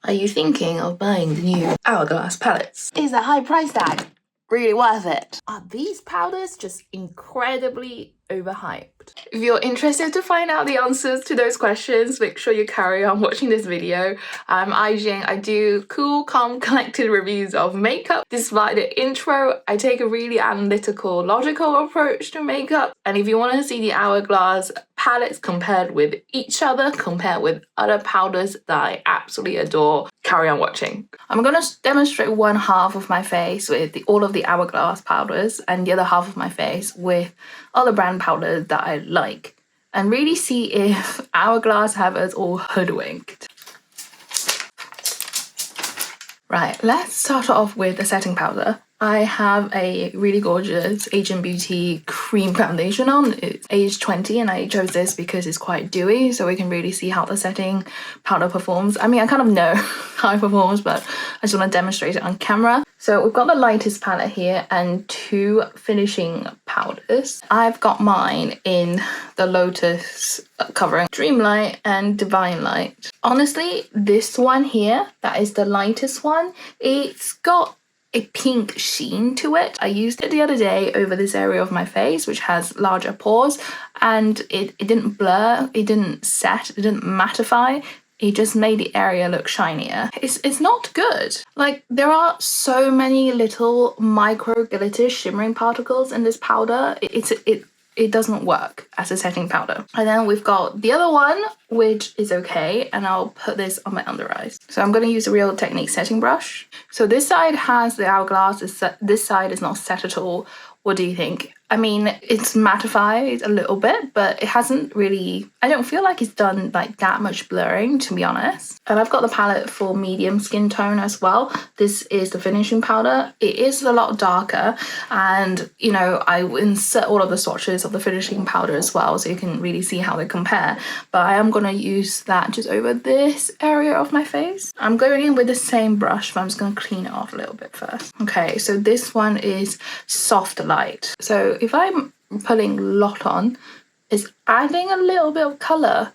Are you thinking of buying the new Hourglass palettes? Is the high price tag really worth it? Are these powders just incredibly overhyped? If you're interested to find out the answers to those questions, make sure you carry on watching this video. I'm Aijing. I do cool, calm, collected reviews of makeup. Despite the intro, I take a really analytical, logical approach to makeup. And if you want to see the Hourglass palettes compared with each other, compared with other powders that I absolutely adore, carry on watching. I'm going to demonstrate one half of my face with all of the Hourglass powders and the other half of my face with other brand powders that I like, and really see if Hourglass have us all hoodwinked. Right, let's start off with the setting powder. I have a really gorgeous Asian Beauty cream foundation on. It's age 20 and I chose this because it's quite dewy, so we can really see how the setting powder performs. I mean, I kind of know how it performs, but I just want to demonstrate it on camera. So we've got the lightest palette here and two finishing powders. I've got mine in the Lotus covering Dreamlight and Divine Light. Honestly, this one here, that is the lightest one, it's got a pink sheen to it. I used it the other day over this area of my face, which has larger pores, and it didn't blur, it didn't set, it didn't mattify. It just made the area look shinier. It's not good. Like, there are so many little micro glitter shimmering particles in this powder. It doesn't work as a setting powder. And then we've got the other one, which is okay, and I'll put this on my under eyes. So I'm going to use a Real Technique setting brush. So this side has the Hourglass, this side is not set at all. What do you think? I mean, it's mattified a little bit, but it hasn't really, I don't feel like it's done like that much blurring, to be honest. And I've got the palette for medium skin tone as well. This is the finishing powder. It is a lot darker, and you know, I insert all of the swatches of the finishing powder as well, so you can really see how they compare. But I am gonna use that just over this area of my face. I'm going in with the same brush, but I'm just gonna clean it off a little bit first. Okay, so this one is Soft Light. So if I'm putting a lot on, it's adding a little bit of colour,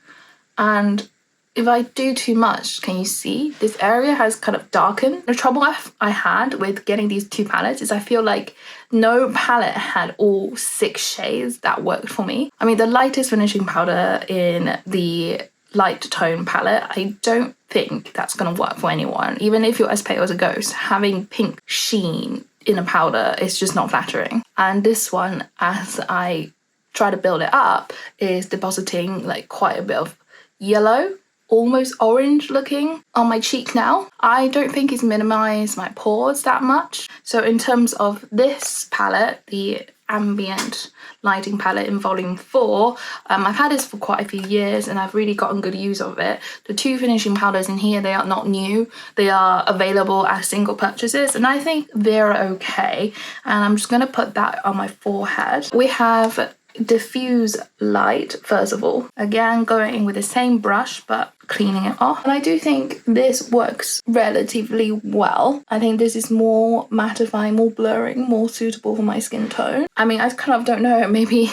and if I do too much, can you see this area has kind of darkened? The trouble I had with getting these two palettes is I feel like no palette had all 6 shades that worked for me. I mean, the lightest finishing powder in the light tone palette, I don't think that's going to work for anyone. Even if you're as pale as a ghost, having pink sheen in a powder is just not flattering. And this one, as I try to build it up, is depositing like quite a bit of yellow, almost orange looking on my cheek now. I don't think it's minimized my pores that much. So in terms of this palette, the Ambient Lighting palette in volume 4, I've had this for quite a few years and I've really gotten good use of it. The two finishing powders in here, they are not new. They are available as single purchases and I think they're okay. And I'm just going to put that on my forehead. We have Diffuse Light, first of all. Again, going in with the same brush, but cleaning it off. And I do think this works relatively well. I think this is more mattifying, more blurring, more suitable for my skin tone. I mean, I kind of don't know, maybe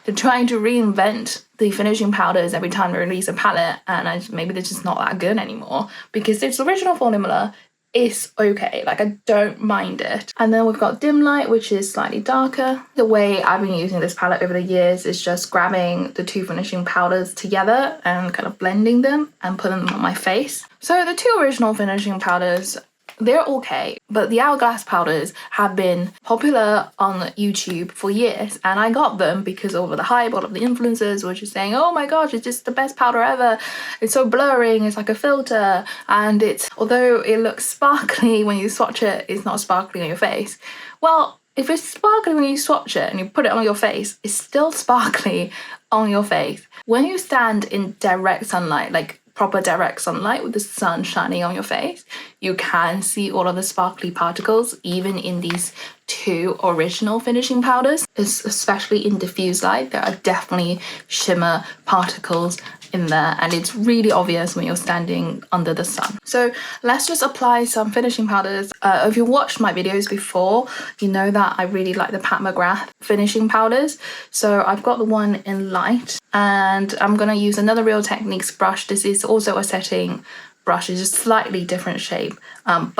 they're trying to reinvent the finishing powders every time they release a palette, and maybe they're just not that good anymore, because its original formula is okay, like I don't mind it. And then we've got Dim Light, which is slightly darker. The way I've been using this palette over the years is just grabbing the two finishing powders together and kind of blending them and putting them on my face. So the two original finishing powders, they're okay, but the Hourglass powders have been popular on YouTube for years, and I got them because of the hype. All of the influencers were just saying, oh my gosh, it's just the best powder ever, it's so blurring, it's like a filter, and although it looks sparkly when you swatch it, it's not sparkly on your face. Well, if it's sparkly when you swatch it and you put it on your face, it's still sparkly on your face. When you stand in direct sunlight, like proper direct sunlight with the sun shining on your face, you can see all of the sparkly particles even in these two original finishing powders, especially in diffuse light. There are definitely shimmer particles in there, and it's really obvious when you're standing under the sun. So let's just apply some finishing powders. If you watched my videos before, you know that I really like the Pat McGrath finishing powders. So I've got the one in light, and I'm gonna use another Real Techniques brush. This is also a setting brush is just slightly different shape,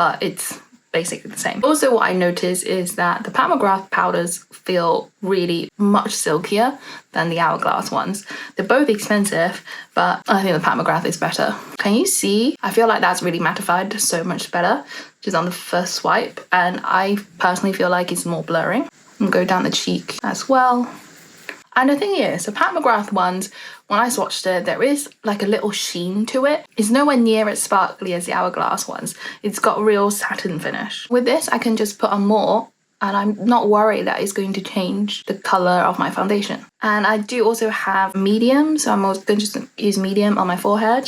but it's basically the same. Also, what I noticed is that the Pat McGrath powders feel really much silkier than the Hourglass ones. They're both expensive, but I think the Pat McGrath is better. Can you see? I feel like that's really mattified so much better, just on the first swipe, and I personally feel like it's more blurring. And go down the cheek as well. And the thing is, the Pat McGrath ones, when I swatched it, there is like a little sheen to it. It's nowhere near as sparkly as the Hourglass ones. It's got a real satin finish. With this, I can just put on more, and I'm not worried that it's going to change the colour of my foundation. And I do also have medium, so I'm also going to just use medium on my forehead.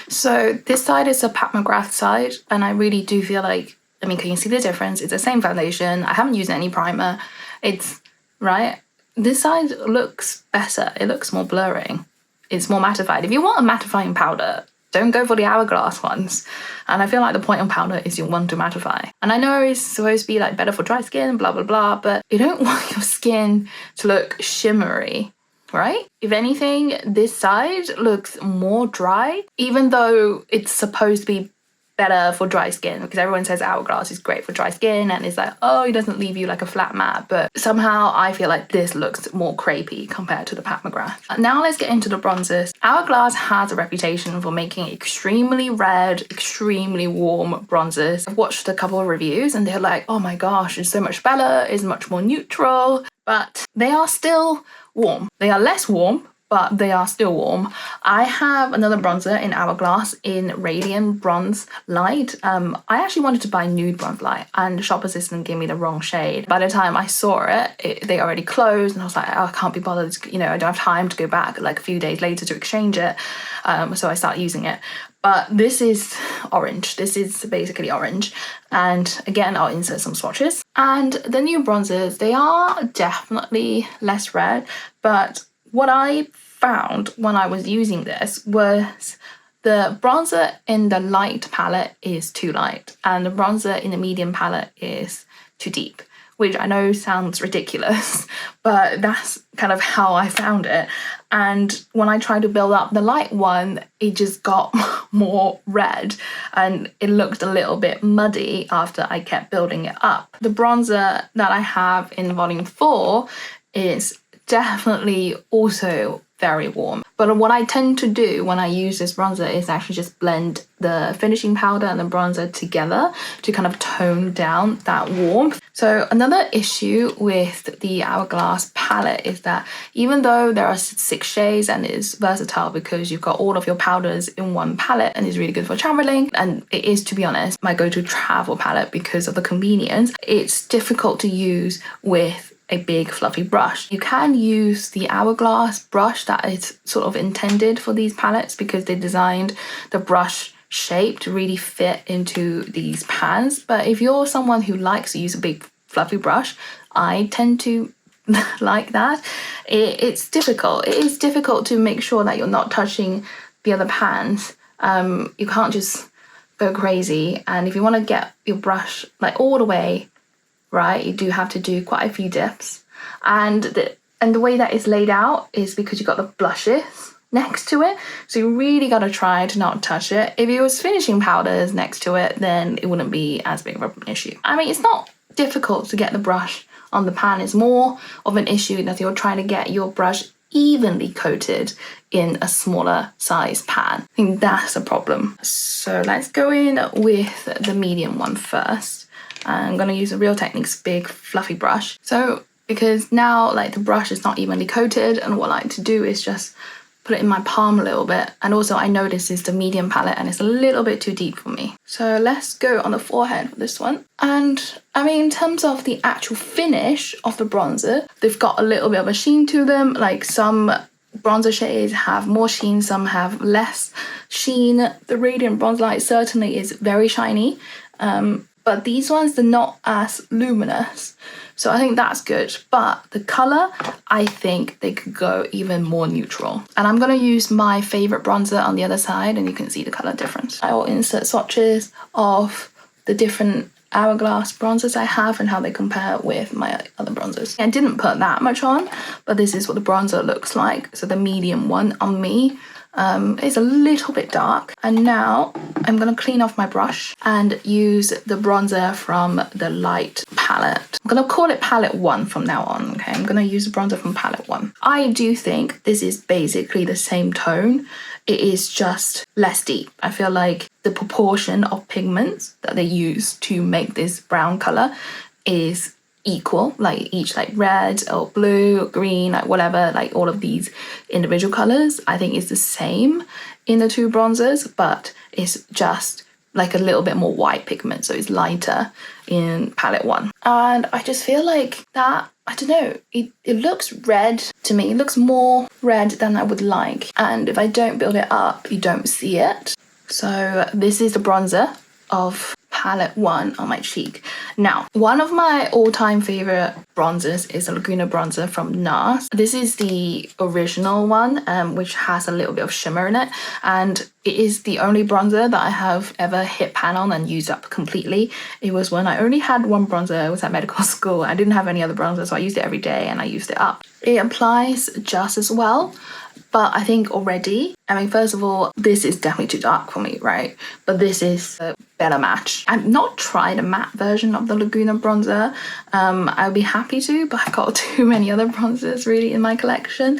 So this side is the Pat McGrath side, and I really do feel like, I mean, can you see the difference? It's the same foundation. I haven't used any primer. It's, right? This side looks better. It looks more blurring. It's more mattified. If you want a mattifying powder, don't go for the Hourglass ones. And I feel like the point of powder is you want to mattify. And I know it's supposed to be like better for dry skin, blah, blah, blah, but you don't want your skin to look shimmery, right? If anything, this side looks more dry, even though it's supposed to be better for dry skin, because everyone says Hourglass is great for dry skin and it's like, oh, it doesn't leave you like a flat mat, but somehow I feel like this looks more crepey compared to the Pat McGrath. Now let's get into the bronzers. Hourglass has a reputation for making extremely red, extremely warm bronzers. I've watched a couple of reviews and they're like, oh my gosh, it's so much better, it's much more neutral, but they are still warm. They are less warm, but they are still warm. I have another bronzer in Hourglass in Radiant Bronze Light. I actually wanted to buy Nude Bronze Light, and the shop assistant gave me the wrong shade. By the time I saw it, they already closed, and I was like, oh, I can't be bothered, you know, I don't have time to go back like a few days later to exchange it. So I started using it. But this is orange. This is basically orange. And again, I'll insert some swatches. And the new bronzers, they are definitely less red, but what I found when I was using this was the bronzer in the light palette is too light and the bronzer in the medium palette is too deep, which I know sounds ridiculous, but that's kind of how I found it. And when I tried to build up the light one, it just got more red and it looked a little bit muddy after I kept building it up. The bronzer that I have in volume 4 is definitely also very warm. But what I tend to do when I use this bronzer is actually just blend the finishing powder and the bronzer together to kind of tone down that warmth. So another issue with the Hourglass palette is that even though there are 6 shades and it's versatile because you've got all of your powders in one palette and it's really good for traveling, and it is, to be honest, my go-to travel palette because of the convenience, it's difficult to use with a big fluffy brush. You can use the Hourglass brush that is sort of intended for these palettes because they designed the brush shape to really fit into these pans. But if you're someone who likes to use a big fluffy brush, I tend to like that. It's difficult. It is difficult to make sure that you're not touching the other pans. You can't just go crazy. And if you want to get your brush like all the way right, you do have to do quite a few dips. And the way that it's laid out is because you've got the blushes next to it. So you really got to try to not touch it. If it was finishing powders next to it, then it wouldn't be as big of an issue. I mean, it's not difficult to get the brush on the pan. It's more of an issue that you're trying to get your brush evenly coated in a smaller size pan. I think that's a problem. So let's go in with the medium one first. I'm going to use a Real Techniques big fluffy brush. So because now like the brush is not evenly coated, and what I like to do is just put it in my palm a little bit. And also I know this is the medium palette and it's a little bit too deep for me. So let's go on the forehead for this one. And I mean, in terms of the actual finish of the bronzer, they've got a little bit of a sheen to them. Like some bronzer shades have more sheen, some have less sheen. The Radiant Bronze Light certainly is very shiny. But these ones, they're not as luminous. So I think that's good. But the colour, I think they could go even more neutral. And I'm going to use my favourite bronzer on the other side and you can see the colour difference. I will insert swatches of the different Hourglass bronzers I have and how they compare with my other bronzers. I didn't put that much on, but this is what the bronzer looks like. So the medium one on me It's a little bit dark. And now I'm gonna clean off my brush and use the bronzer from the light palette. I'm gonna call it palette 1 from now on, okay? I'm gonna use the bronzer from palette 1. I do think this is basically the same tone. It is just less deep. I feel like the proportion of pigments that they use to make this brown color is equal, like each like red or blue or green, like whatever, like all of these individual colors I think is the same in the two bronzers, but it's just like a little bit more white pigment, so it's lighter in palette 1. And I just feel like that, I don't know, it looks red to me. It looks more red than I would like, and if I don't build it up you don't see it. So this is the bronzer of palette 1 on my cheek. Now, one of my all-time favorite bronzers is the Laguna bronzer from NARS. This is the original one, which has a little bit of shimmer in it, and it is the only bronzer that I have ever hit pan on and used up completely. It was when I only had one bronzer. I was at medical school. I didn't have any other bronzer, so I used it every day and I used it up. It applies just as well, but I think already, I mean, first of all, this is definitely too dark for me, right? But this is a better match. I've not tried a matte version of the Laguna bronzer. I'll be happy to, but I've got too many other bronzers really in my collection.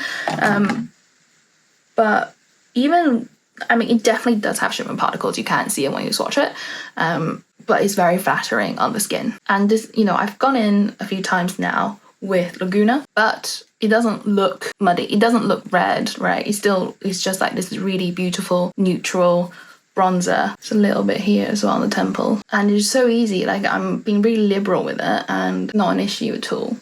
But even, I mean, it definitely does have shimmer particles. You can't see it when you swatch it. But it's very flattering on the skin. And this, you know, I've gone in a few times now with Laguna, but it doesn't look muddy. It doesn't look red, right? It's just like this really beautiful neutral bronzer. It's a little bit here as well on the temple. And it's so easy, like I'm being really liberal with it and not an issue at all.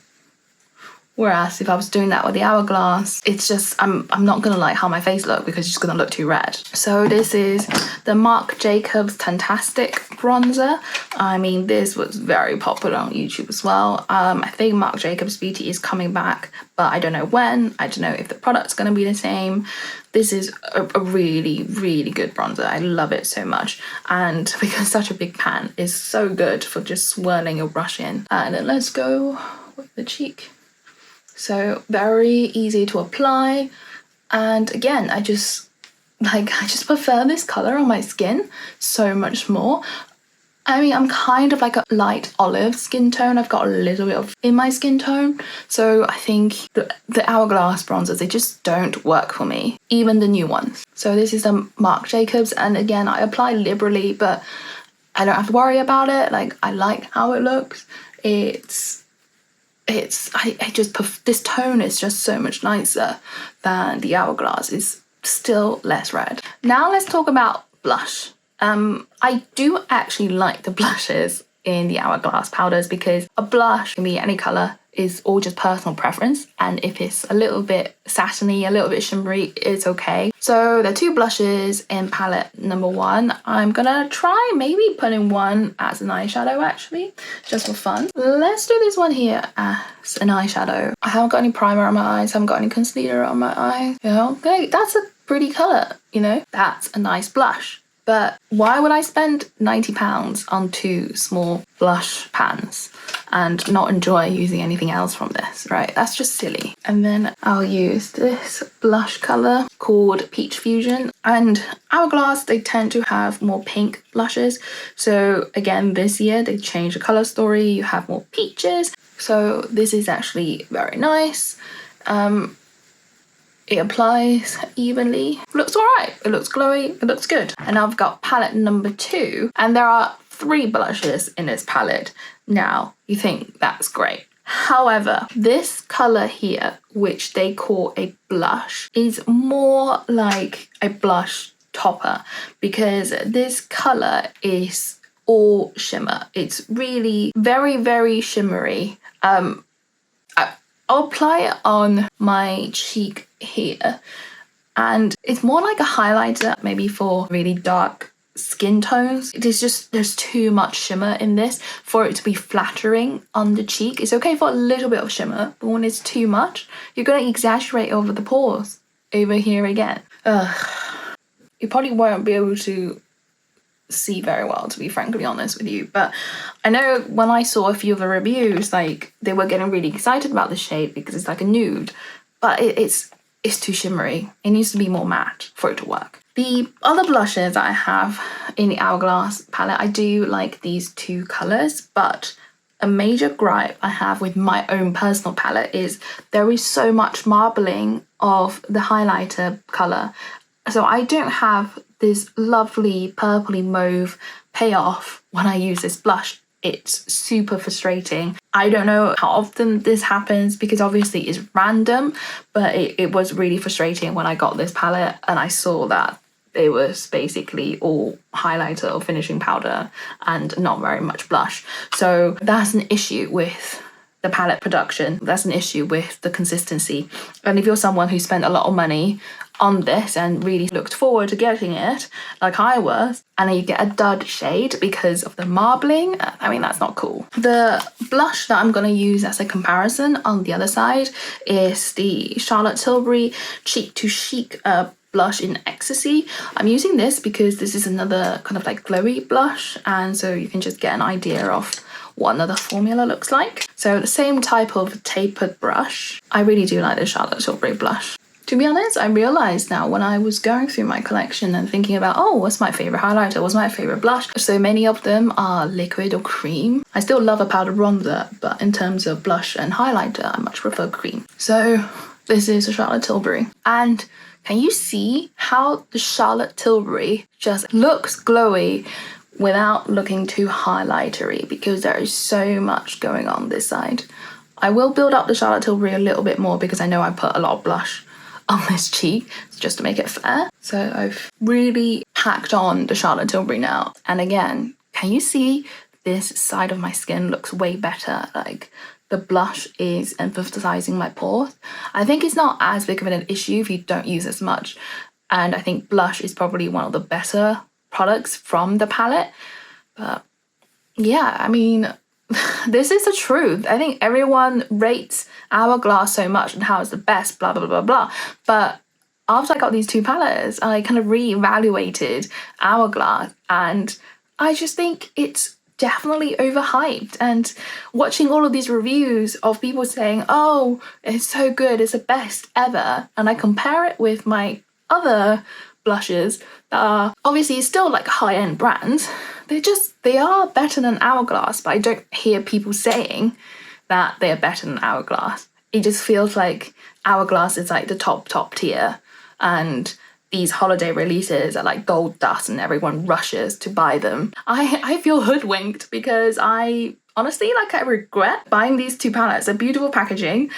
Whereas if I was doing that with the Hourglass, it's just, I'm not gonna like how my face look because it's just gonna look too red. So this is the Marc Jacobs Fantastic bronzer. I mean, this was very popular on YouTube as well. I think Marc Jacobs Beauty is coming back, but I don't know when. I don't know if the product's gonna be the same. This is a really, really good bronzer. I love it so much. And because such a big pan is so good for just swirling your brush in. And then let's go with the cheek. So very easy to apply, and again I just prefer this color on my skin so much more. I mean, I'm kind of like a light olive skin tone. I've got a little bit of in my skin tone, so I think the Hourglass bronzers, they just don't work for me, even the new ones. So this is the Marc Jacobs, and again I apply liberally, but I don't have to worry about it. Like, I like how it looks. This tone is just so much nicer than the Hourglass. It's still less red. Now let's talk about blush. I do actually like the blushes in the Hourglass powders because a blush can be any color, is all just personal preference, and if it's a little bit satiny, a little bit shimmery, it's okay. So there are two blushes in palette number 1. I'm gonna try maybe putting one as an eyeshadow actually, just for fun. Let's do this one here as an eyeshadow. I haven't got any primer on my eyes, I haven't got any concealer on my eyes, you know, okay, that's a pretty color, you know, that's a nice blush. But why would I spend £90 on 2 small blush pans and not enjoy using anything else from this, right? That's just silly. And then I'll use this blush colour called Peach Fusion. And Hourglass, they tend to have more pink blushes. So again, this year they changed the colour story. You have more peaches. So this is actually very nice. It applies evenly. Looks alright. It looks glowy. It looks good. And I've got palette number 2. And there are 3 blushes in this palette. Now, you think that's great. However, this colour here, which they call a blush, is more like a blush topper because this colour is all shimmer. It's really very, very shimmery. I'll apply it on my cheek here, and it's more like a highlighter, maybe for really dark skin tones. It is just, there's too much shimmer in this for it to be flattering on the cheek. It's okay for a little bit of shimmer, but when it's too much, you're going to exaggerate over the pores over here again. You probably won't be able to see very well, to be frankly honest with you, but I know when I saw a few of the reviews, like, they were getting really excited about the shade because it's like a nude, but it's it's too shimmery. It needs to be more matte for it to work. The other blushes that I have in the Hourglass palette, I do like these two colours, but a major gripe I have with my own personal palette is there is so much marbling of the highlighter colour. So I don't have this lovely purpley mauve payoff when I use this blush. It's super frustrating. I don't know how often this happens because obviously it's random, but it was really frustrating when I got this palette and I saw that it was basically all highlighter or finishing powder and not very much blush. So that's an issue with the palette production. That's an issue with the consistency. And if you're someone who spent a lot of money on this and really looked forward to getting it, like I was, and then you get a dud shade because of the marbling, I mean, that's not cool. The blush that I'm going to use as a comparison on the other side is the Charlotte Tilbury Cheek to Chic blush in Ecstasy. I'm using this because this is another kind of like glowy blush, and so you can just get an idea of what another formula looks like. So the same type of tapered brush. I really do like the Charlotte Tilbury blush. To be honest, I realised now when I was going through my collection and thinking about, oh, what's my favourite highlighter, what's my favourite blush? So many of them are liquid or cream. I still love a powder bronzer, but in terms of blush and highlighter, I much prefer cream. So this is a Charlotte Tilbury. And can you see how the Charlotte Tilbury just looks glowy without looking too highlightery, because there is so much going on this side. I will build up the Charlotte Tilbury a little bit more because I know I put a lot of blush on this cheek just to make it fair. So I've really packed on the Charlotte Tilbury now. And again, can you see this side of my skin looks way better? Like the blush is emphasizing my pores. I think it's not as big of an issue if you don't use as much. And I think blush is probably one of the better products from the palette. But yeah, I mean, this is the truth. I think everyone rates Hourglass so much and how it's the best, blah, blah, blah, blah. But after I got these two palettes, I kind of re-evaluated Hourglass, and I just think it's definitely overhyped. And watching all of these reviews of people saying, oh, it's so good, it's the best ever, and I compare it with my other blushes that are obviously still like high-end brands, they are better than Hourglass, but I don't hear people saying that they are better than Hourglass. It just feels like Hourglass is like the top tier, and these holiday releases are like gold dust and everyone rushes to buy them. I feel hoodwinked because I honestly, like, I regret buying these two palettes. They're beautiful packaging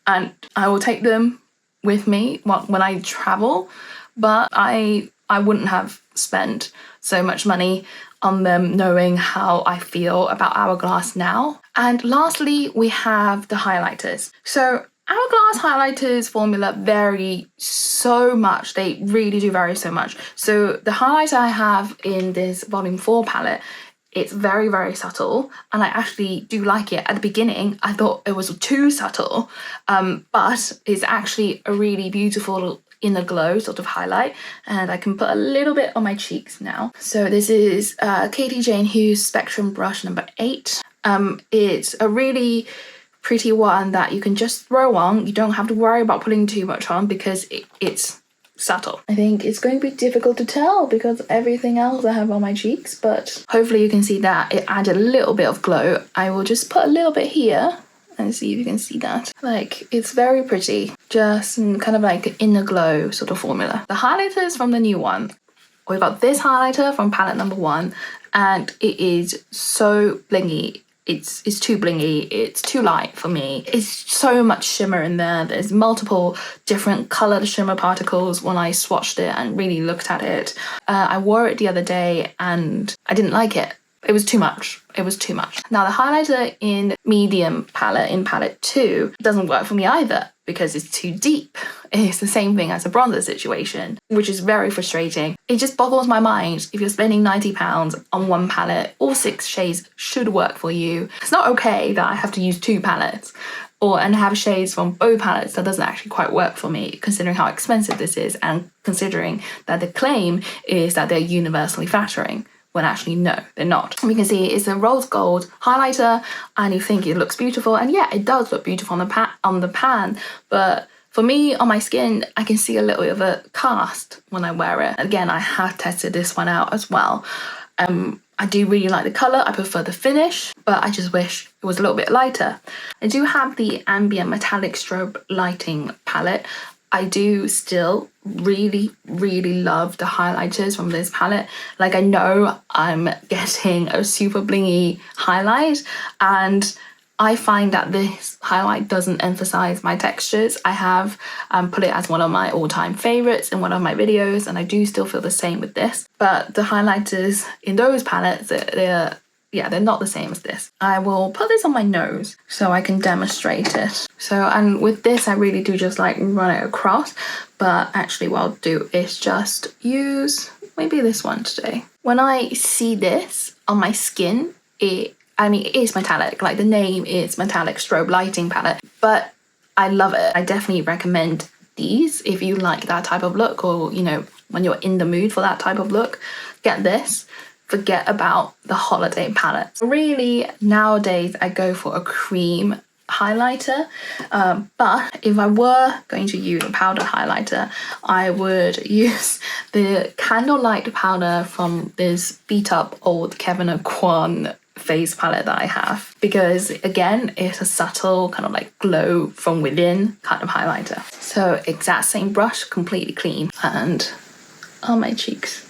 and I will take them with me when I travel, but I wouldn't have spent so much money on them knowing how I feel about Hourglass now. And lastly, we have the highlighters. So Hourglass highlighters formula vary so much. They really do vary so much. So the highlighter I have in this Volume 4 palette, it's very, very subtle, and I actually do like it. At the beginning, I thought it was too subtle, but it's actually a really beautiful inner glow sort of highlight, and I can put a little bit on my cheeks now. So this is Katie Jane Hughes Spectrum Brush number 8. It's a really pretty one that you can just throw on. You don't have to worry about putting too much on because it's subtle. I think it's going to be difficult to tell because of everything else I have on my cheeks, but hopefully you can see that it added a little bit of glow. I will just put a little bit here and see if you can see that. Like, it's very pretty, just kind of like an inner glow sort of formula. The highlighters from the new one, we've got this highlighter from palette number 1, and it is so blingy. It's too blingy, it's too light for me. It's so much shimmer in there. There's multiple different coloured shimmer particles when I swatched it and really looked at it. I wore it the other day and I didn't like it. It was too much. It was too much. Now the highlighter in medium palette, in palette 2, doesn't work for me either because it's too deep. It's the same thing as a bronzer situation, which is very frustrating. It just boggles my mind. If you're spending £90 on one palette, all 6 shades should work for you. It's not okay that I have to use 2 palettes and have shades from both palettes. That doesn't actually quite work for me, considering how expensive this is and considering that the claim is that they're universally flattering, when actually no, they're not. We can see it's a rose gold highlighter and you think it looks beautiful, and yeah, it does look beautiful on the pan, but For me, on my skin, I can see a little bit of a cast when I wear it. Again, I have tested this one out as well. I do really like the colour, I prefer the finish, but I just wish it was a little bit lighter. I do have the Ambient Metallic Strobe Lighting palette. I do still really love the highlighters from this palette. Like, I know I'm getting a super blingy highlight, and I find that this highlight doesn't emphasize my textures. I have put it as one of my all-time favorites in one of my videos, and I do still feel the same with this. But the highlighters in those palettes, they're not the same as this. I will put this on my nose so I can demonstrate it. So, and with this, I really do just like run it across, but actually what I'll do is just use maybe this one today. When I see this on my skin, it is metallic, like the name is Metallic Strobe Lighting Palette, but I love it. I definitely recommend these if you like that type of look, or, you know, when you're in the mood for that type of look, get this. Forget about the holiday palettes. Really, nowadays I go for a cream highlighter, but if I were going to use a powder highlighter, I would use the Candlelight powder from this beat up old Kevin Aucoin face palette that I have, because again, it's a subtle kind of like glow from within kind of highlighter. So exact same brush, completely clean, and on my cheeks.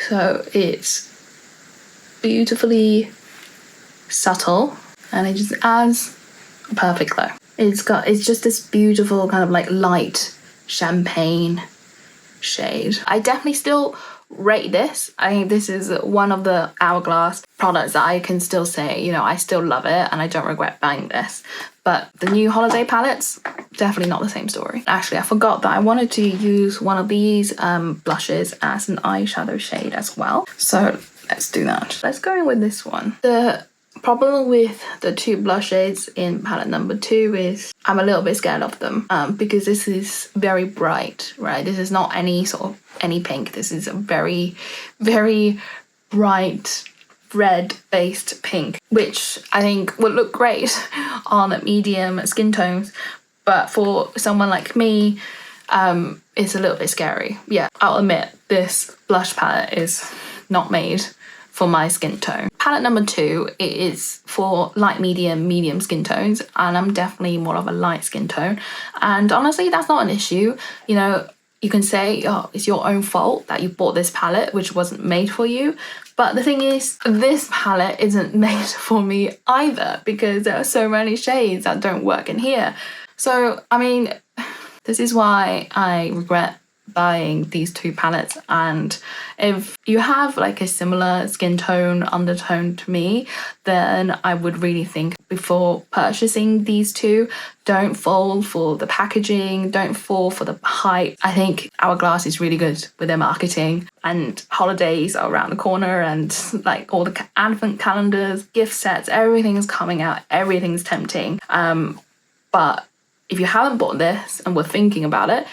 So it's beautifully subtle, and it just adds a perfect glow. It's just this beautiful kind of like light champagne shade. I definitely still rate this. I think this is one of the Hourglass products that I can still say, you know, I still love it and I don't regret buying this. But the new holiday palettes, definitely not the same story. Actually, I forgot that I wanted to use one of these blushes as an eyeshadow shade as well. So let's do that. Let's go in with this one. The problem with the two blushes in palette number 2 is I'm a little bit scared of them because this is very bright, right? This is not any pink. This is a very bright red-based pink, which I think would look great on medium skin tones, but for someone like me, it's a little bit scary. Yeah, I'll admit this blush palette is not made for my skin tone. Palette number 2, it is for light medium skin tones, and I'm definitely more of a light skin tone, and honestly that's not an issue. You know, you can say, oh, it's your own fault that you bought this palette which wasn't made for you, but the thing is, this palette isn't made for me either, because there are so many shades that don't work in here. So I mean, this is why I regret buying these two palettes. And if you have like a similar skin tone undertone to me, then I would really think before purchasing these two. Don't fall for the packaging, don't fall for the hype. I think Hourglass is really good with their marketing, and holidays are around the corner, and like all the advent calendars, gift sets, everything's coming out, everything's tempting. But if you haven't bought this and were thinking about it,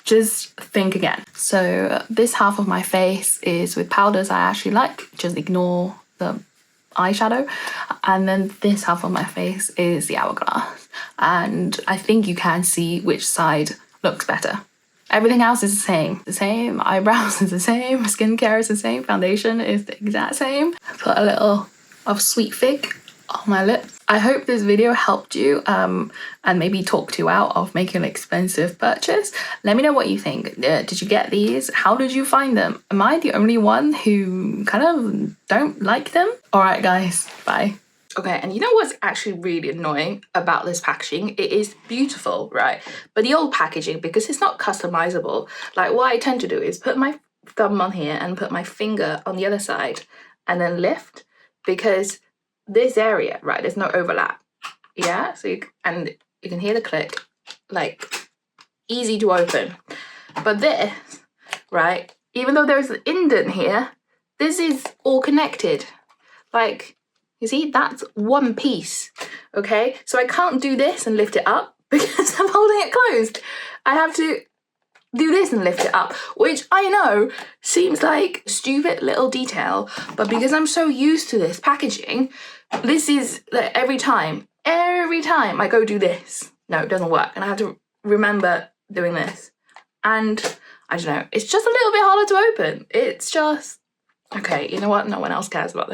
just think again. So this half of my face is with powders I actually like, just ignore the eyeshadow, and then this half of my face is the Hourglass, and I think you can see which side looks better. Everything else is the same eyebrows is the same, skincare is the same, foundation is the exact same. I put a little of Sweet Fig on my lips. I hope this video helped you and maybe talked you out of making an expensive purchase. Let me know what you think. Did you get these? How did you find them? Am I the only one who kind of don't like them? Alright guys, bye. Okay, and you know what's actually really annoying about this packaging? It is beautiful, right? But the old packaging, because it's not customizable, like what I tend to do is put my thumb on here and put my finger on the other side and then lift, because this area, right, there's no overlap. Yeah, so you can hear the click, like easy to open. But this, right, even though there's an indent here, this is all connected. Like, you see, that's one piece, okay? So I can't do this and lift it up because I'm holding it closed. I have to do this and lift it up, which I know seems like a stupid little detail, but because I'm so used to this packaging, this is like every time I go do this, no, it doesn't work, and I have to remember doing this. And I don't know, it's just a little bit harder to open. It's just, okay, you know what? No one else cares about this.